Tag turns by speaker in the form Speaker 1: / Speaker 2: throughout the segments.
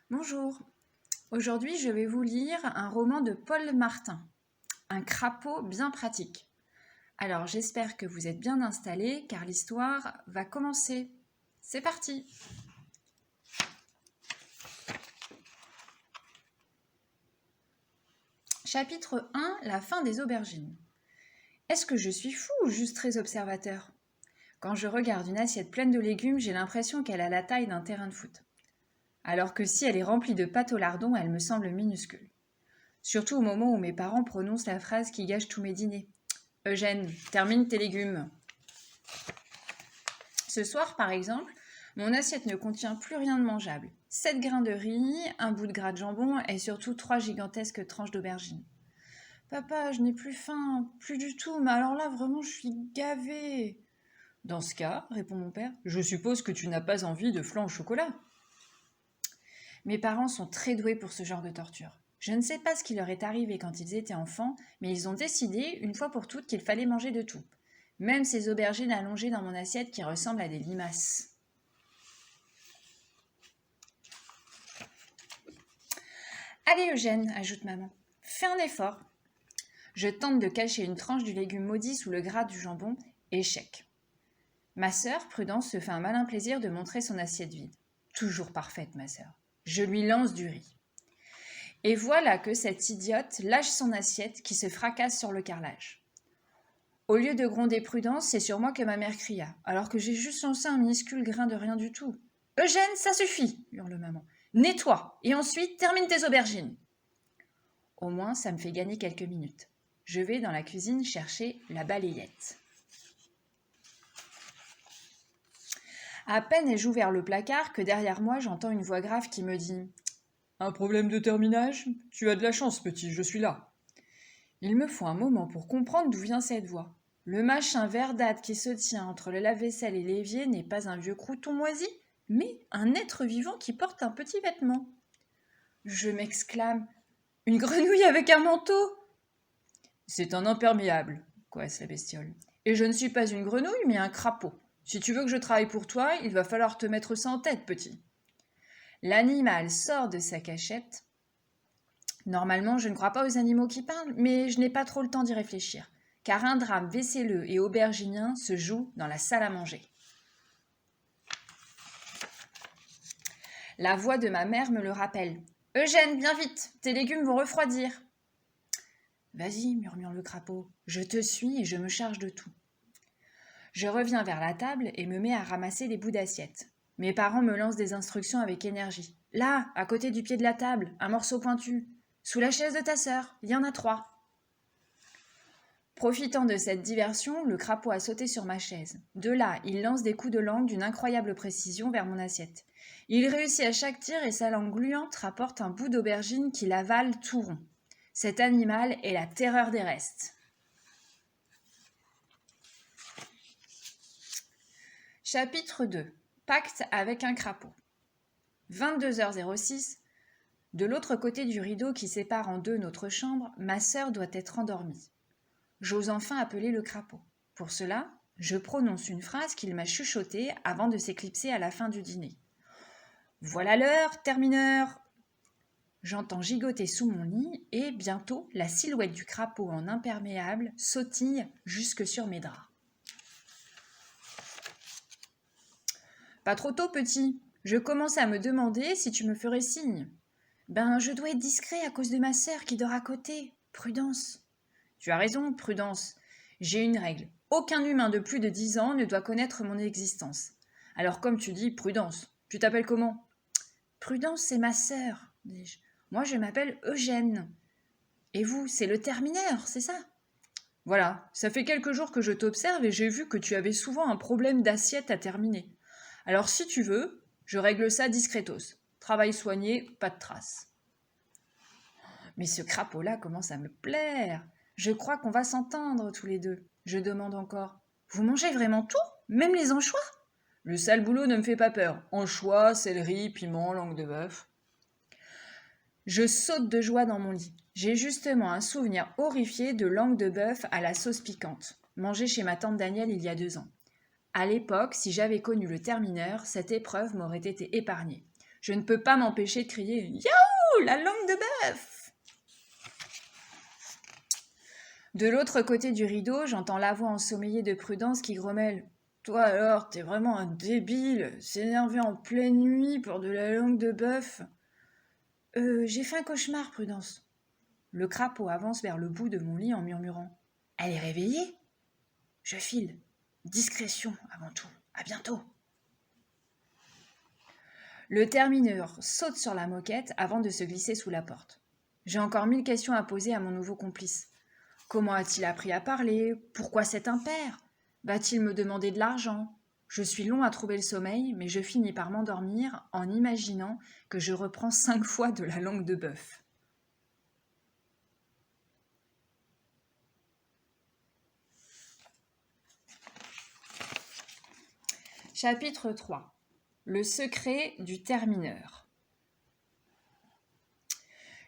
Speaker 1: Bonjour, aujourd'hui je vais vous lire un roman de Paul Martin, Un crapaud bien pratique. Alors j'espère que vous êtes bien installés car l'histoire va commencer. C'est parti! Chapitre 1, la fin des aubergines. Est-ce que je suis fou ou juste très observateur? Quand je regarde une assiette pleine de légumes, j'ai l'impression qu'elle a la taille d'un terrain de foot. Alors que si elle est remplie de pâte au lardon, elle me semble minuscule. Surtout au moment où mes parents prononcent la phrase qui gâche tous mes dîners. Eugène, termine tes légumes. Ce soir, par exemple, mon assiette ne contient plus rien de mangeable. 7 grains de riz, un bout de gras de jambon et surtout 3 gigantesques tranches d'aubergine. Papa, je n'ai plus faim, plus du tout, mais alors là, vraiment, je suis gavée. Dans ce cas, répond mon père, je suppose que tu n'as pas envie de flan au chocolat. Mes parents sont très doués pour ce genre de torture. Je ne sais pas ce qui leur est arrivé quand ils étaient enfants, mais ils ont décidé, une fois pour toutes, qu'il fallait manger de tout. Même ces aubergines allongées dans mon assiette qui ressemblent à des limaces. Allez Eugène, ajoute maman, fais un effort. Je tente de cacher une tranche du légume maudit sous le gras du jambon, échec. Ma sœur, Prudence, se fait un malin plaisir de montrer son assiette vide. Toujours parfaite, ma sœur. Je lui lance du riz. Et voilà que cette idiote lâche son assiette qui se fracasse sur le carrelage. Au lieu de gronder Prudence, c'est sur moi que ma mère cria, alors que j'ai juste lancé un minuscule grain de rien du tout. « Eugène, ça suffit !» hurle maman. « Nettoie, et ensuite termine tes aubergines !» Au moins, ça me fait gagner quelques minutes. Je vais dans la cuisine chercher la balayette. À peine ai-je ouvert le placard que derrière moi, j'entends une voix grave qui me dit « Un problème de terminage ? Tu as de la chance, petit, je suis là. » Il me faut un moment pour comprendre d'où vient cette voix. Le machin verdâtre qui se tient entre le lave-vaisselle et l'évier n'est pas un vieux crouton moisi, mais un être vivant qui porte un petit vêtement. Je m'exclame « Une grenouille avec un manteau !» C'est un imperméable, coasse la bestiole. Et je ne suis pas une grenouille, mais un crapaud. Si tu veux que je travaille pour toi, il va falloir te mettre ça en tête, petit. L'animal sort de sa cachette. Normalement, je ne crois pas aux animaux qui parlent, mais je n'ai pas trop le temps d'y réfléchir, car un drame vaisselleux et auberginien se joue dans la salle à manger. La voix de ma mère me le rappelle. « Eugène, viens vite, tes légumes vont refroidir. » « Vas-y, murmure le crapaud, je te suis et je me charge de tout. » Je reviens vers la table et me mets à ramasser les bouts d'assiette. Mes parents me lancent des instructions avec énergie. « Là, à côté du pied de la table, un morceau pointu. Sous la chaise de ta sœur, il y en a 3. » Profitant de cette diversion, le crapaud a sauté sur ma chaise. De là, il lance des coups de langue d'une incroyable précision vers mon assiette. Il réussit à chaque tir et sa langue gluante rapporte un bout d'aubergine qu'il avale tout rond. Cet animal est la terreur des restes. Chapitre 2. Pacte avec un crapaud. 22h06. De l'autre côté du rideau qui sépare en deux notre chambre, ma sœur doit être endormie. J'ose enfin appeler le crapaud. Pour cela, je prononce une phrase qu'il m'a chuchotée avant de s'éclipser à la fin du dîner. « Voilà l'heure, termineur !» J'entends gigoter sous mon lit et, bientôt, la silhouette du crapaud en imperméable sautille jusque sur mes draps. « Pas trop tôt, petit. Je commence à me demander si tu me ferais signe. »« Ben, je dois être discret à cause de ma sœur qui dort à côté. Prudence. » »« Tu as raison, Prudence. J'ai une règle. Aucun humain de plus de 10 ans ne doit connaître mon existence. Alors, comme tu dis, Prudence. Tu t'appelles comment ? » ?»« Prudence, c'est ma sœur, dis-je. Moi, je m'appelle Eugène. Et vous, c'est le termineur, c'est ça ? Voilà, ça fait quelques jours que je t'observe et j'ai vu que tu avais souvent un problème d'assiette à terminer. Alors, si tu veux, je règle ça discretos. Travail soigné, pas de traces. Mais ce crapaud-là commence à me plaire. Je crois qu'on va s'entendre tous les deux. Je demande encore. Vous mangez vraiment tout, même les anchois ? Le sale boulot ne me fait pas peur. Anchois, céleri, piment, langue de bœuf. Je saute de joie dans mon lit. J'ai justement un souvenir horrifié de langue de bœuf à la sauce piquante, mangée chez ma tante Danielle il y a 2 ans. À l'époque, si j'avais connu le termineur, cette épreuve m'aurait été épargnée. Je ne peux pas m'empêcher de crier « Yaouh, la langue de bœuf !» De l'autre côté du rideau, j'entends la voix ensommeillée de Prudence qui grommelle « Toi alors, t'es vraiment un débile, s'énerver en pleine nuit pour de la langue de bœuf. » J'ai fait un cauchemar, Prudence. Le crapaud avance vers le bout de mon lit en murmurant « Elle est réveillée ?» Je file. Discrétion avant tout. À bientôt. Le termineur saute sur la moquette avant de se glisser sous la porte. J'ai encore 1000 questions à poser à mon nouveau complice. Comment a-t-il appris à parler? Pourquoi cet impair? Va-t-il me demander de l'argent? Je suis long à trouver le sommeil, mais je finis par m'endormir en imaginant que je reprends 5 fois de la langue de bœuf. Chapitre 3. Le secret du termineur.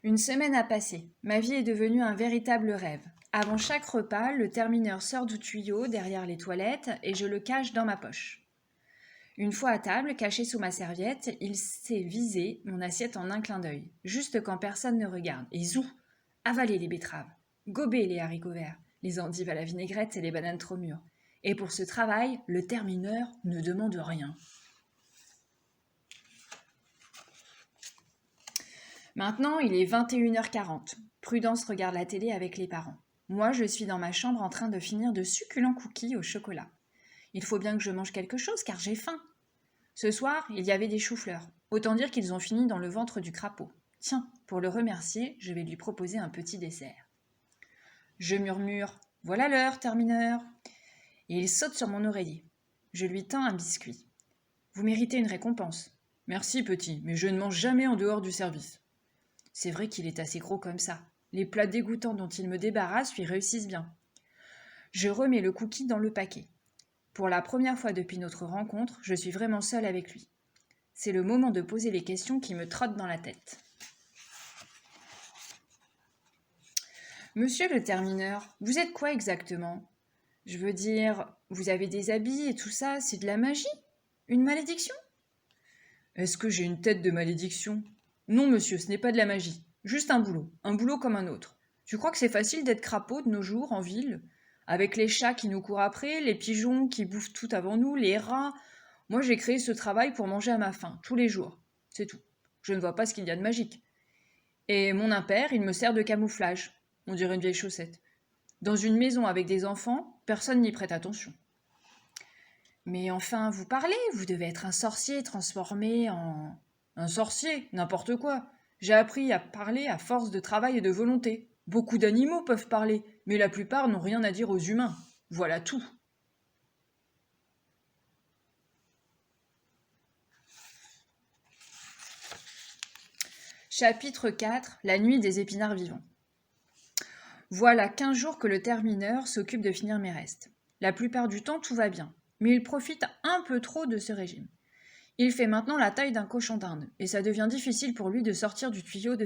Speaker 1: Une semaine a passé. Ma vie est devenue un véritable rêve. Avant chaque repas, le termineur sort du tuyau derrière les toilettes et je le cache dans ma poche. Une fois à table, caché sous ma serviette, il sait viser mon assiette en un clin d'œil, juste quand personne ne regarde. Et zou, avaler les betteraves, gober les haricots verts, les endives à la vinaigrette et les bananes trop mûres. Et pour ce travail, le termineur ne demande rien. Maintenant, il est 21h40. Prudence regarde la télé avec les parents. Moi, je suis dans ma chambre en train de finir de succulents cookies au chocolat. Il faut bien que je mange quelque chose car j'ai faim. Ce soir, il y avait des choux-fleurs. Autant dire qu'ils ont fini dans le ventre du crapaud. Tiens, pour le remercier, je vais lui proposer un petit dessert. Je murmure « Voilà l'heure, termineur !» Et il saute sur mon oreiller. Je lui tends un biscuit. « Vous méritez une récompense. »« Merci, petit, mais je ne mange jamais en dehors du service. » C'est vrai qu'il est assez gros comme ça. Les plats dégoûtants dont il me débarrasse lui réussissent bien. Je remets le cookie dans le paquet. Pour la première fois depuis notre rencontre, je suis vraiment seule avec lui. C'est le moment de poser les questions qui me trottent dans la tête. Monsieur le termineur, vous êtes quoi exactement? Je veux dire, vous avez des habits et tout ça, c'est de la magie? Une malédiction? Est-ce que j'ai une tête de malédiction? Non, monsieur, ce n'est pas de la magie. Juste un boulot comme un autre. Tu crois que c'est facile d'être crapaud de nos jours en ville? Avec les chats qui nous courent après, les pigeons qui bouffent tout avant nous, les rats. Moi, j'ai créé ce travail pour manger à ma faim, tous les jours. C'est tout. Je ne vois pas ce qu'il y a de magique. Et mon impair, il me sert de camouflage. On dirait une vieille chaussette. Dans une maison avec des enfants, personne n'y prête attention. Mais enfin, vous parlez, vous devez être un sorcier transformé en... Un sorcier, n'importe quoi. J'ai appris à parler à force de travail et de volonté. Beaucoup d'animaux peuvent parler, mais la plupart n'ont rien à dire aux humains. Voilà tout. Chapitre 4. La nuit des épinards vivants. Voilà 15 jours que le termineur s'occupe de finir mes restes. La plupart du temps, tout va bien, mais il profite un peu trop de ce régime. Il fait maintenant la taille d'un cochon d'Inde, et ça devient difficile pour lui de sortir du tuyau de